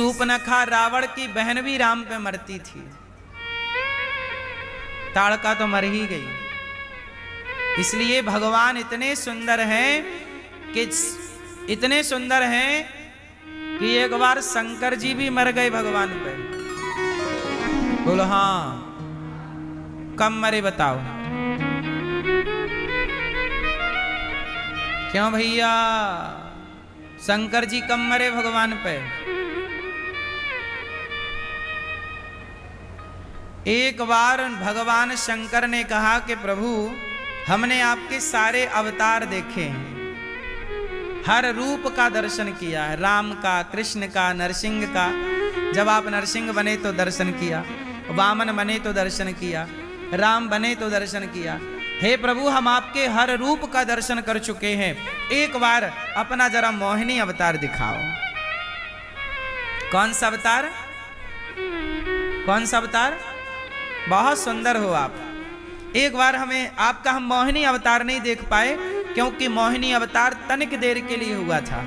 सूपनखा रावण की बहन भी राम पे मरती थी, ताड़का तो मर ही गई। इसलिए भगवान इतने सुंदर हैं कि इतने सुंदर हैं कि एक बार शंकर जी भी मर गए भगवान पे। बोलो हाँ, कब मरे बताओ? क्यों भैया, शंकर जी कब मरे भगवान पे? एक बार भगवान शंकर ने कहा कि प्रभु, हमने आपके सारे अवतार देखे हैं, हर रूप का दर्शन किया है, राम का, कृष्ण का, नरसिंह का। जब आप नरसिंह बने तो दर्शन किया, वामन बने तो दर्शन किया, राम बने तो दर्शन किया। हे प्रभु, हम आपके हर रूप का दर्शन कर चुके हैं, एक बार अपना जरा मोहिनी अवतार दिखाओ। कौन सा अवतार? कौन सा अवतार? बहुत सुंदर हो आप, एक बार हमें आपका हम मोहिनी अवतार नहीं देख पाए, क्योंकि मोहिनी अवतार तनिक देर के लिए हुआ था।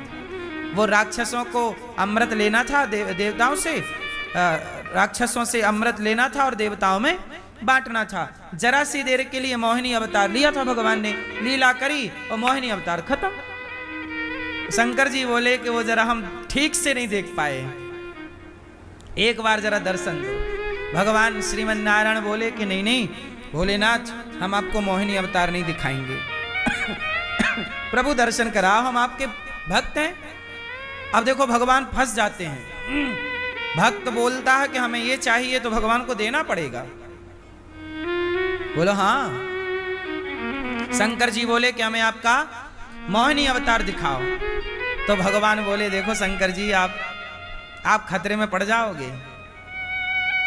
वो राक्षसों को अमृत लेना था, देवताओं से राक्षसों से अमृत लेना था और देवताओं में बांटना था। जरा सी देर के लिए मोहिनी अवतार लिया था भगवान ने, लीला करी और मोहिनी अवतार खत्म। शंकर जी बोले कि वो जरा हम ठीक से नहीं देख पाए, एक बार जरा दर्शन दो। भगवान श्रीमन नारायण बोले कि नहीं नहीं भोलेनाथ, हम आपको मोहिनी अवतार नहीं दिखाएंगे। प्रभु दर्शन कराओ, हम आपके भक्त हैं। अब देखो भगवान फंस जाते हैं। भक्त बोलता है कि हमें ये चाहिए तो भगवान को देना पड़ेगा। बोलो हाँ। शंकर जी बोले कि हमें आपका मोहिनी अवतार दिखाओ। तो भगवान बोले देखो शंकर जी, आप खतरे में पड़ जाओगे।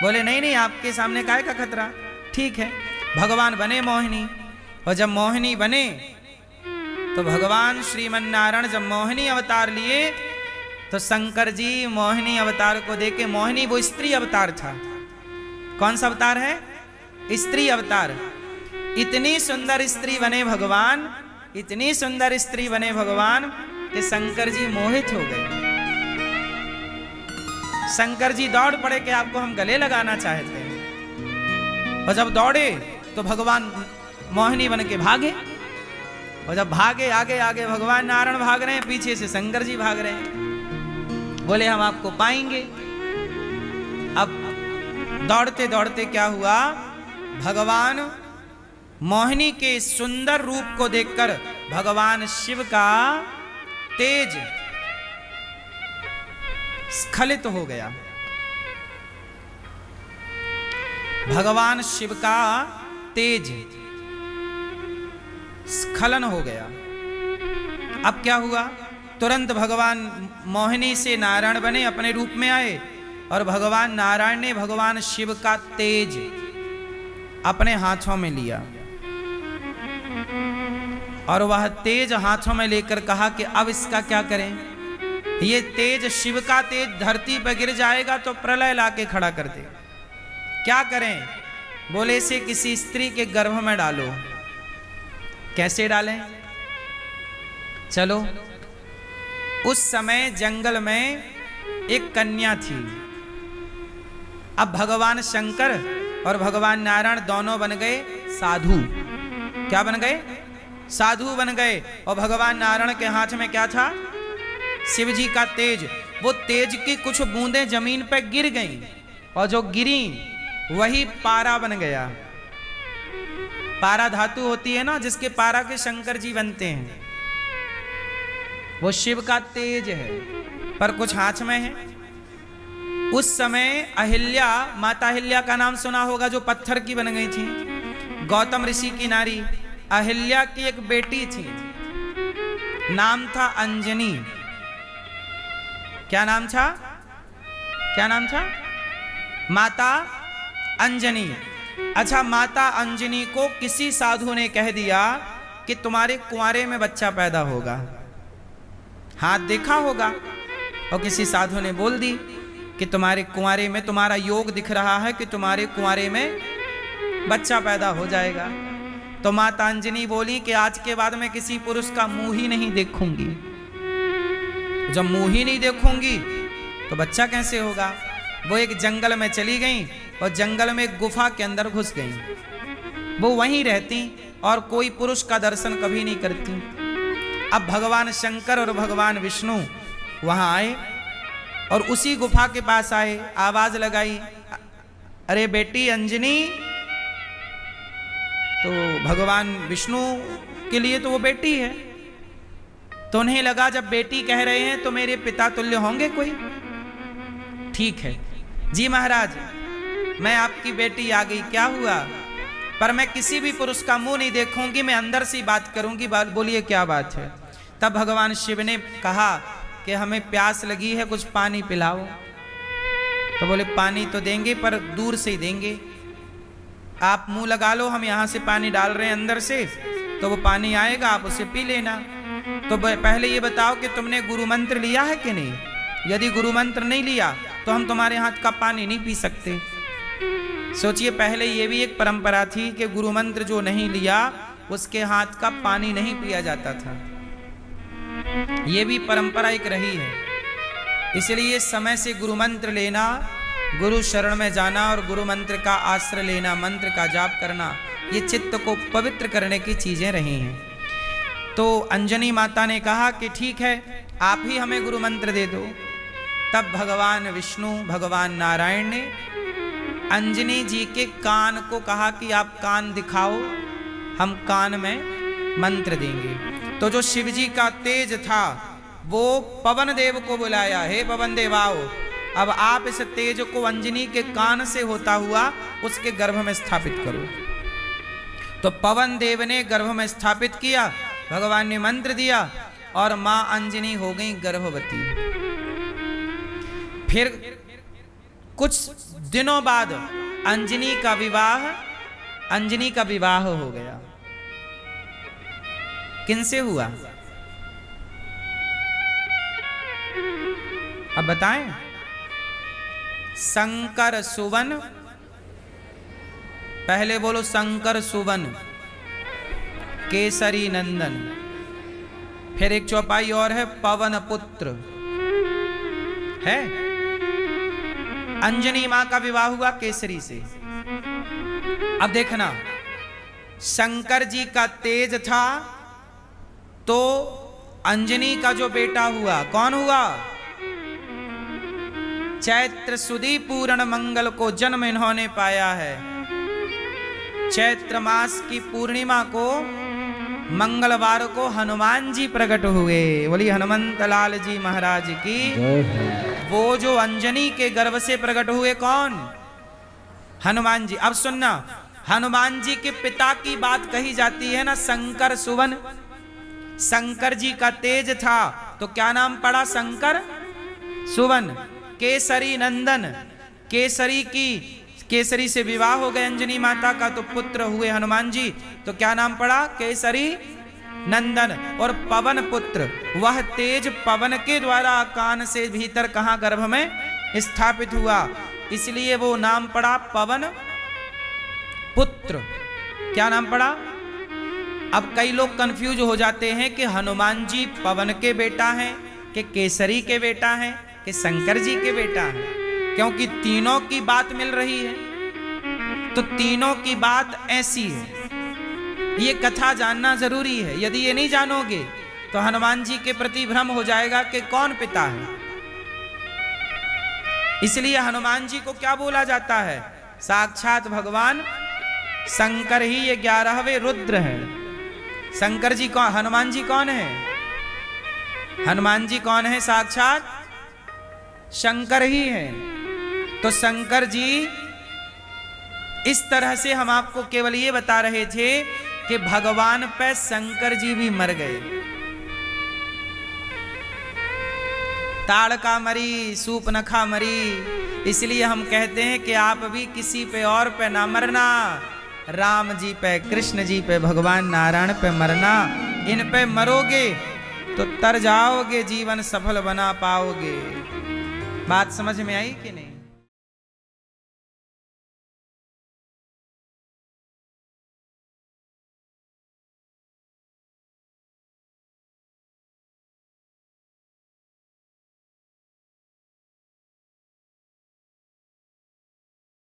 बोले नहीं नहीं, आपके सामने काहे का खतरा। ठीक है, भगवान बने मोहिनी, और जब मोहिनी बने तो भगवान श्रीमन नारायण जब मोहिनी अवतार लिए तो शंकर जी मोहिनी अवतार को देखे, मोहिनी वो स्त्री अवतार था। कौन सा अवतार है? स्त्री अवतार। इतनी सुंदर स्त्री बने भगवान, इतनी सुंदर स्त्री बने भगवान कि शंकर जी मोहित हो गए। शंकर जी दौड़ पड़े कि आपको हम गले लगाना चाहते हैं। और जब दौड़े तो भगवान मोहिनी बन के भागे, और जब भागे आगे आगे भगवान नारायण भाग रहे हैं, पीछे से शंकर जी भाग रहे हैं। बोले हम आपको पाएंगे। अब दौड़ते दौड़ते क्या हुआ, भगवान मोहिनी के सुंदर रूप को देखकर भगवान शिव का तेज स्खलित हो गया। भगवान शिव का तेज स्खलन हो गया। अब क्या हुआ, तुरंत भगवान मोहिनी से नारायण बने, अपने रूप में आए, और भगवान नारायण ने भगवान शिव का तेज अपने हाथों में लिया, और वह तेज हाथों में लेकर कहा कि अब इसका क्या करें। ये तेज, शिव का तेज धरती पर गिर जाएगा तो प्रलय लाके खड़ा कर दे। क्या करें? बोले इसे किसी स्त्री के गर्भ में डालो। कैसे डालें? चलो, उस समय जंगल में एक कन्या थी। अब भगवान शंकर और भगवान नारायण दोनों बन गए साधु। क्या बन गए? साधु बन गए। और भगवान नारायण के हाथ में क्या था? शिव जी का तेज। वो तेज की कुछ बूंदें जमीन पर गिर गईं, और जो गिरी वही पारा बन गया। पारा धातु होती है ना, जिसके पारा के शंकर जी बनते हैं, वो शिव का तेज है, पर कुछ हाथ में है। उस समय अहिल्या, माता अहिल्या का नाम सुना होगा, जो पत्थर की बन गई थी, गौतम ऋषि की नारी अहिल्या की एक बेटी थी, नाम था अंजनी। क्या नाम था? क्या नाम था? माता अंजनी। अच्छा, माता अंजनी को किसी साधु ने कह दिया कि तुम्हारे कुंवारे में बच्चा पैदा होगा। हाथ देखा होगा, और किसी साधु ने बोल दी कि तुम्हारे कुंवारे में, तुम्हारा योग दिख रहा है कि तुम्हारे कुंवारे में बच्चा पैदा हो जाएगा। तो माता अंजनी बोली कि आज के बाद मैं किसी पुरुष का मुंह ही नहीं देखूंगी। जब मुंह ही नहीं देखूंगी तो बच्चा कैसे होगा। वो एक जंगल में चली गई और जंगल में एक गुफा के अंदर घुस गई। वो वहीं रहती और कोई पुरुष का दर्शन कभी नहीं करती। अब भगवान शंकर और भगवान विष्णु वहां आए और उसी गुफा के पास आए, आवाज लगाई, अरे बेटी अंजनी। तो भगवान विष्णु के लिए तो वो बेटी है, तो उन्हें लगा जब बेटी कह रहे हैं तो मेरे पिता तुल्य होंगे कोई। ठीक है जी महाराज, मैं आपकी बेटी आ गई, क्या हुआ। पर मैं किसी भी पुरुष का मुंह नहीं देखूंगी, मैं अंदर से बात करूंगी। बोलिए क्या बात है। तब भगवान शिव ने कहा कि हमें प्यास लगी है, कुछ पानी पिलाओ। तो बोले पानी तो देंगे पर दूर से ही देंगे, आप मुंह लगा लो, हम यहां से पानी डाल रहे हैं अंदर से, तो वो पानी आएगा, आप उसे पी लेना। तो पहले ये बताओ कि तुमने गुरु मंत्र लिया है कि नहीं। यदि गुरु मंत्र नहीं लिया तो हम तुम्हारे हाथ का पानी नहीं पी सकते। सोचिए, पहले ये भी एक परंपरा थी कि गुरु मंत्र जो नहीं लिया उसके हाथ का पानी नहीं पिया जाता था। ये भी परंपरा एक रही है। इसलिए समय से गुरु मंत्र लेना, गुरु शरण में जाना और गुरु मंत्र का आश्रय लेना, मंत्र का जाप करना, ये चित्त को पवित्र करने की चीजें रही हैं। तो अंजनी माता ने कहा कि ठीक है, आप ही हमें गुरु मंत्र दे दो। तब भगवान विष्णु भगवान नारायण ने अंजनी जी के कान को कहा कि आप कान दिखाओ, हम कान में मंत्र देंगे। तो जो शिव जी का तेज था वो पवन देव को बुलाया, हे पवन देव आओ, अब आप इस तेज को अंजनी के कान से होता हुआ उसके गर्भ में स्थापित करो। तो पवन देव ने गर्भ में स्थापित किया, भगवान ने मंत्र दिया और मां अंजनी हो गई गर्भवती। फिर कुछ दिनों बाद अंजनी का विवाह हो गया। किनसे हुआ अब बताएं। शंकर सुवन, पहले बोलो शंकर सुवन केसरी नंदन। फिर एक चौपाई और है पवन पुत्र है। अंजनी मां का विवाह हुआ केसरी से। अब देखना, शंकर जी का तेज था तो अंजनी का जो बेटा हुआ कौन हुआ। चैत्र सुदी पूर्ण मंगल को जन्म इन्होंने पाया है। चैत्र मास की पूर्णिमा को मंगलवार को हनुमान जी प्रकट हुए। बोली हनुमंत लाल जी महाराज की। वो जो अंजनी के गर्भ से प्रकट हुए कौन, हनुमान जी। अब सुनना, हनुमान जी के पिता की बात कही जाती है ना, शंकर सुवन। शंकर जी का तेज था तो क्या नाम पड़ा, शंकर सुवन। केसरी नंदन, केसरी से विवाह हो गए अंजनी माता का तो पुत्र हुए हनुमान जी, तो क्या नाम पड़ा, केसरी नंदन। और पवन पुत्र, वह तेज पवन के द्वारा कान से भीतर कहां गर्भ में स्थापित हुआ, इसलिए वो नाम पड़ा पवन पुत्र। क्या नाम पड़ा। अब कई लोग कंफ्यूज हो जाते हैं कि हनुमान जी पवन के बेटा हैं कि केसरी के बेटा हैं कि शंकर जी के बेटा हैं, क्योंकि तीनों की बात मिल रही है। तो तीनों की बात ऐसी है, ये कथा जानना जरूरी है। यदि ये नहीं जानोगे तो हनुमान जी के प्रति भ्रम हो जाएगा कि कौन पिता है। इसलिए हनुमान जी को क्या बोला जाता है, साक्षात भगवान शंकर ही ये 11वें रुद्र है। शंकर जी कौन, हनुमान जी कौन है, हनुमान जी कौन है, साक्षात शंकर ही है। तो शंकर जी, इस तरह से हम आपको केवल ये बता रहे थे कि भगवान पे शंकर जी भी मर गए। ताड़का मरी सूपनखा मरी, इसलिए हम कहते हैं कि आप भी किसी पे और पे ना मरना, राम जी पे, कृष्ण जी पे, भगवान नारायण पे मरना। इन पे मरोगे तो तर जाओगे, जीवन सफल बना पाओगे। बात समझ में आई कि नहीं।